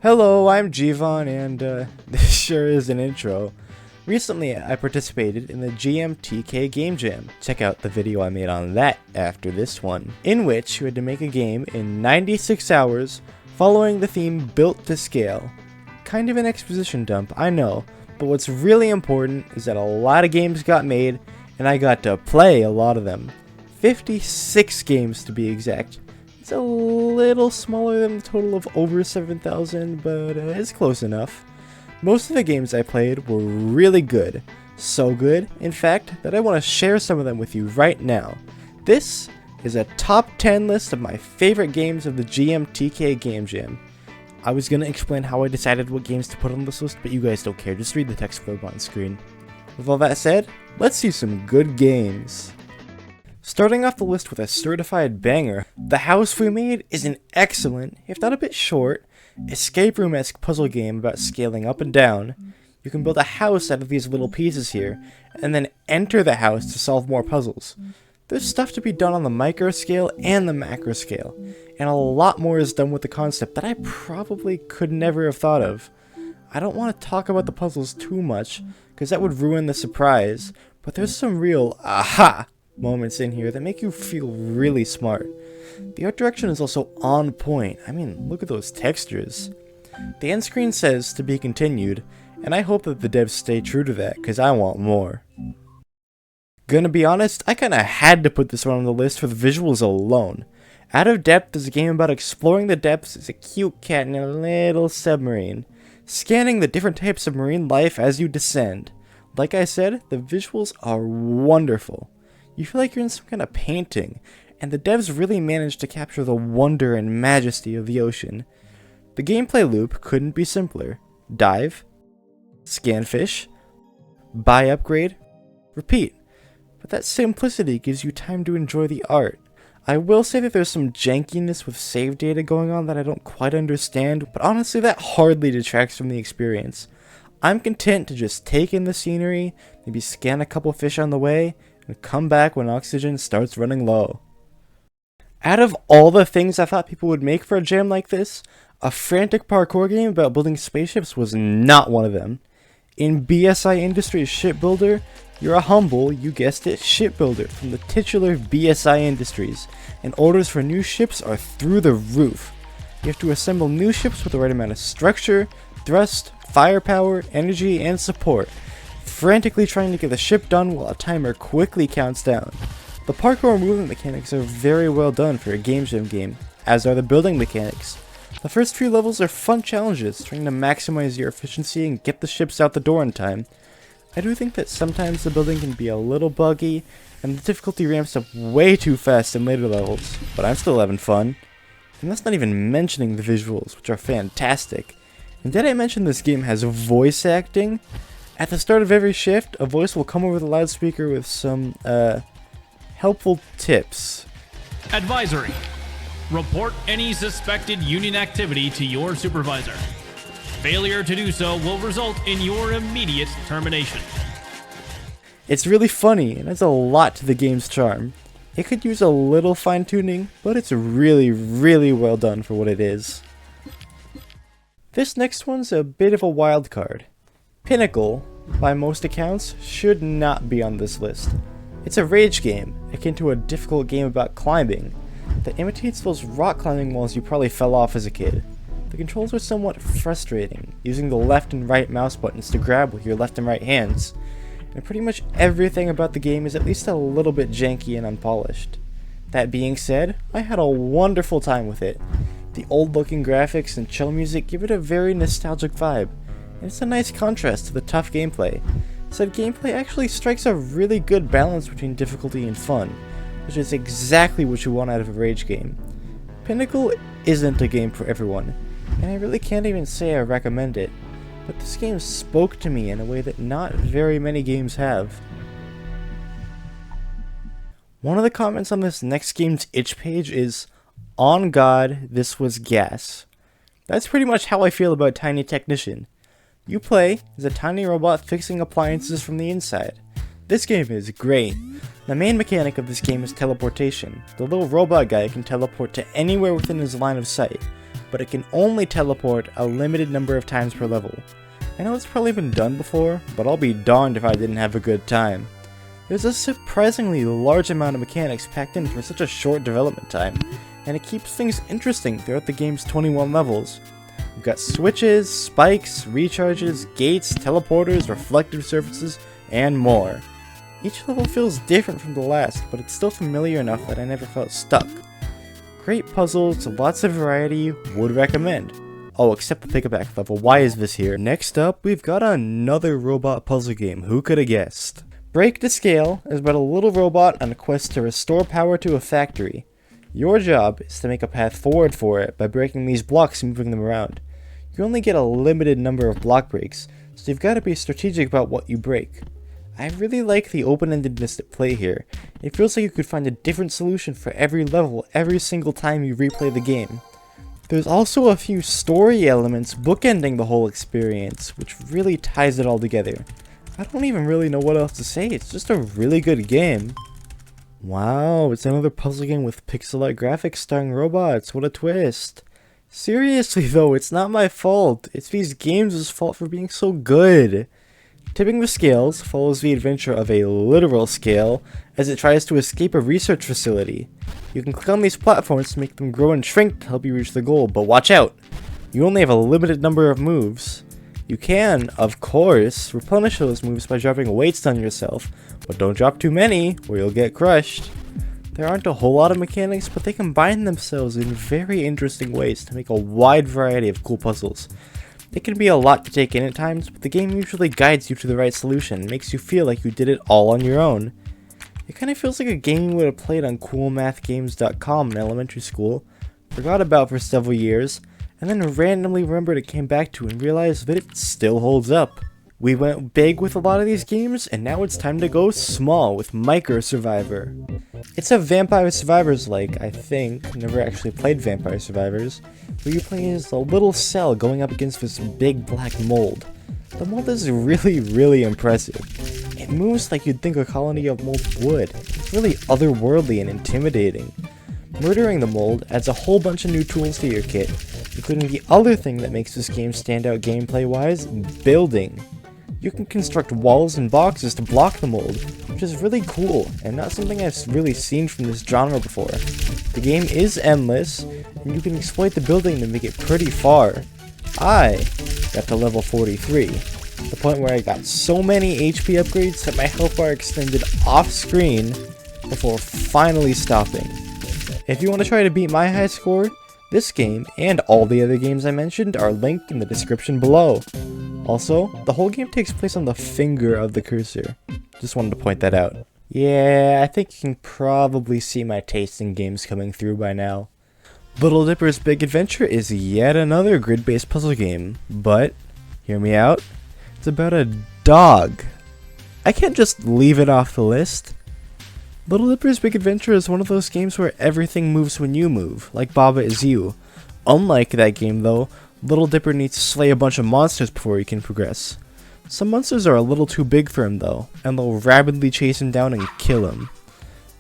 Hello, I'm Jivan, and this sure is an intro. Recently, I participated in the GMTK Game Jam. Check out the video I made on that after this one, in which you had to make a game in 96 hours following the theme built to scale. Kind of an exposition dump, I know, but what's really important is that a lot of games got made, and I got to play a lot of them. 56 games to be exact. It's a little smaller than the total of over 7,000, but it's close enough. Most of the games I played were really good. So good, in fact, that I want to share some of them with you right now. This is a top 10 list of my favorite games of the GMTK Game Jam. I was going to explain how I decided what games to put on this list, but you guys don't care, just read the text blurb on screen. With all that said, let's see some good games. Starting off the list with a certified banger, The House We Made is an excellent, if not a bit short, escape room-esque puzzle game about scaling up and down. You can build a house out of these little pieces here, and then enter the house to solve more puzzles. There's stuff to be done on the micro scale and the macro scale, and a lot more is done with the concept that I probably could never have thought of. I don't want to talk about the puzzles too much, because that would ruin the surprise, but there's some real aha moments in here that make you feel really smart. The art direction is also on point. I mean, look at those textures. The end screen says to be continued, and I hope that the devs stay true to that, because I want more. Gonna be honest, I kinda had to put this one on the list for the visuals alone. Out of Depth is a game about exploring the depths as a cute cat in a little submarine, scanning the different types of marine life as you descend. Like I said, the visuals are wonderful. You feel like you're in some kind of painting, and the devs really managed to capture the wonder and majesty of the ocean. The gameplay loop couldn't be simpler. Dive, scan fish, buy upgrade, repeat. But that simplicity gives you time to enjoy the art. I will say that there's some jankiness with save data going on that I don't quite understand, but honestly that hardly detracts from the experience. I'm content to just take in the scenery, maybe scan a couple fish on the way, and come back when oxygen starts running low. Out of all the things I thought people would make for a jam like this, a frantic parkour game about building spaceships was not one of them. In BSI Industries Shipbuilder, you're a humble, you guessed it, shipbuilder from the titular BSI Industries, and orders for new ships are through the roof. You have to assemble new ships with the right amount of structure, thrust, firepower, energy, and support, frantically trying to get the ship done while a timer quickly counts down. The parkour movement mechanics are very well done for a Game Jam game, as are the building mechanics. The first few levels are fun challenges, trying to maximize your efficiency and get the ships out the door in time. I do think that sometimes the building can be a little buggy, and the difficulty ramps up way too fast in later levels, but I'm still having fun. And that's not even mentioning the visuals, which are fantastic. And did I mention this game has voice acting? At the start of every shift, a voice will come over the loudspeaker with some, helpful tips. Advisory. Report any suspected union activity to your supervisor. Failure to do so will result in your immediate termination. It's really funny, and adds a lot to the game's charm. It could use a little fine-tuning, but it's really, really well done for what it is. This next one's a bit of a wild card. Pinnacle, by most accounts, should not be on this list. It's a rage game, akin to a difficult game about climbing, that imitates those rock climbing walls you probably fell off as a kid. The controls are somewhat frustrating, using the left and right mouse buttons to grab with your left and right hands, and pretty much everything about the game is at least a little bit janky and unpolished. That being said, I had a wonderful time with it. The old-looking graphics and chill music give it a very nostalgic vibe, and it's a nice contrast to the tough gameplay. Said gameplay actually strikes a really good balance between difficulty and fun, which is exactly what you want out of a rage game. Pinnacle isn't a game for everyone, and I really can't even say I recommend it, but this game spoke to me in a way that not very many games have. One of the comments on this next game's itch page is, "On God, this was gas." That's pretty much how I feel about Tiny Technician. You play as a tiny robot fixing appliances from the inside. This game is great. The main mechanic of this game is teleportation. The little robot guy can teleport to anywhere within his line of sight. but it can only teleport a limited number of times per level. I know it's probably been done before, but I'll be darned if I didn't have a good time. There's a surprisingly large amount of mechanics packed in for such a short development time, and it keeps things interesting throughout the game's 21 levels. We've got switches, spikes, recharges, gates, teleporters, reflective surfaces, and more. Each level feels different from the last, but it's still familiar enough that I never felt stuck. Great puzzles, lots of variety, would recommend. Oh, except the pick-a-back level, why is this here? Next up, we've got another robot puzzle game, who could have guessed? Break to Scale is about a little robot on a quest to restore power to a factory. Your job is to make a path forward for it by breaking these blocks and moving them around. You only get a limited number of block breaks, so you've got to be strategic about what you break. I really like the open-endedness at play here. It feels like you could find a different solution for every level every single time you replay the game. There's also a few story elements bookending the whole experience, which really ties it all together. I don't even really know what else to say, it's just a really good game. Wow, it's another puzzle game with pixel art graphics starring robots, what a twist. Seriously though, it's not my fault, it's these games' fault for being so good. Tipping the Scales follows the adventure of a literal scale as it tries to escape a research facility. You can click on these platforms to make them grow and shrink to help you reach the goal, but watch out! You only have a limited number of moves. You can, of course, replenish those moves by dropping weights on yourself, but don't drop too many or you'll get crushed. There aren't a whole lot of mechanics, but they combine themselves in very interesting ways to make a wide variety of cool puzzles. It can be a lot to take in at times, but the game usually guides you to the right solution and makes you feel like you did it all on your own. It kind of feels like a game you would have played on coolmathgames.com in elementary school, forgot about for several years, and then randomly remembered it came back to and realized that it still holds up. We went big with a lot of these games, and now it's time to go small with Micro Survivor. It's a Vampire Survivors-like, I think, never actually played Vampire Survivors, where you play as a little cell going up against this big black mold. The mold is really impressive. It moves like you'd think a colony of molds would. It's really otherworldly and intimidating. Murdering the mold adds a whole bunch of new tools to your kit, including the other thing that makes this game stand out gameplay-wise, building. You can construct walls and boxes to block the mold, which is really cool, and not something I've really seen from this genre before. The game is endless, and you can exploit the building to make it pretty far. I got to level 43, the point where I got so many HP upgrades that my health bar extended off-screen before finally stopping. If you want to try to beat my high score, this game and all the other games I mentioned are linked in the description below. Also, the whole game takes place on the finger of the cursor. Just wanted to point that out. Yeah, I think you can probably see my taste in games coming through by now. Little Dipper's Big Adventure is yet another grid-based puzzle game, but, hear me out, it's about a dog. I can't just leave it off the list. Little Dipper's Big Adventure is one of those games where everything moves when you move, like Baba Is You. Unlike that game though, Little Dipper needs to slay a bunch of monsters before he can progress. Some monsters are a little too big for him though, and they'll rapidly chase him down and kill him.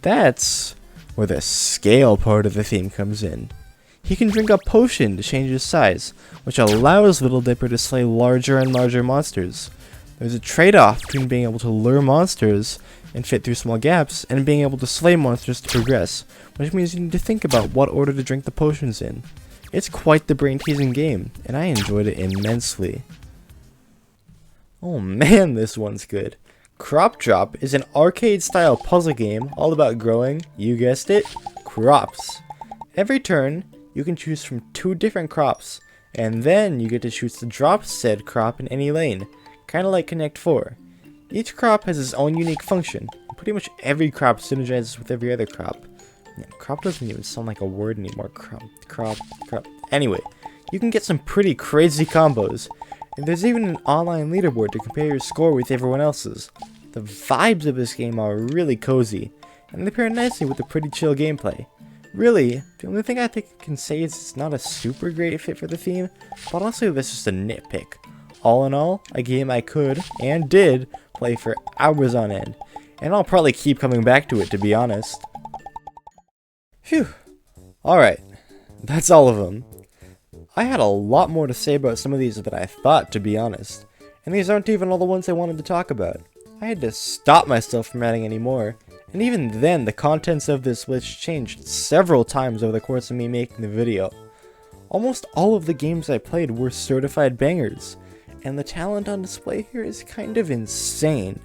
That's where the scale part of the theme comes in. He can drink a potion to change his size, which allows Little Dipper to slay larger and larger monsters. There's a trade-off between being able to lure monsters and fit through small gaps, and being able to slay monsters to progress, which means you need to think about what order to drink the potions in. It's quite the brain-teasing game, and I enjoyed it immensely. Oh man, this one's good. Crop Drop is an arcade-style puzzle game all about growing, you guessed it, crops. Every turn, you can choose from 2 different crops, and then you get to choose to drop said crop in any lane, kinda like Connect 4. Each crop has its own unique function. Pretty much every crop synergizes with every other crop. Yeah, crop doesn't even sound like a word anymore. Crop. Anyway, you can get some pretty crazy combos. And there's even an online leaderboard to compare your score with everyone else's. The vibes of this game are really cozy, and they pair nicely with the pretty chill gameplay. Really, the only thing I think I can say is it's not a super great fit for the theme, but honestly that's just a nitpick. All in all, a game I could, and did, play for hours on end, and I'll probably keep coming back to it, to be honest. Phew. Alright, that's all of them. I had a lot more to say about some of these than I thought, to be honest. And these aren't even all the ones I wanted to talk about. I had to stop myself from adding any more. And even then, the contents of this list changed several times over the course of me making the video. Almost all of the games I played were certified bangers, and the talent on display here is kind of insane.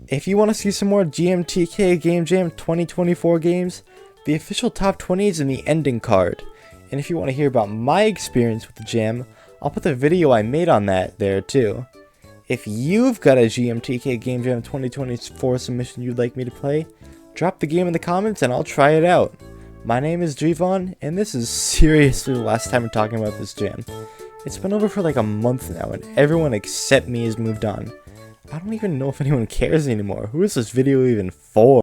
If you want to see some more GMTK Game Jam 2024 games, the official top 20 is in the ending card. And if you want to hear about my experience with the jam, I'll put the video I made on that there too. If you've got a GMTK Game Jam 2024 submission you'd like me to play, drop the game in the comments and I'll try it out. My name is Drevon, and this is seriously the last time I'm talking about this jam. It's been over for like a month now, and everyone except me has moved on. I don't even know if anyone cares anymore. Who is this video even for?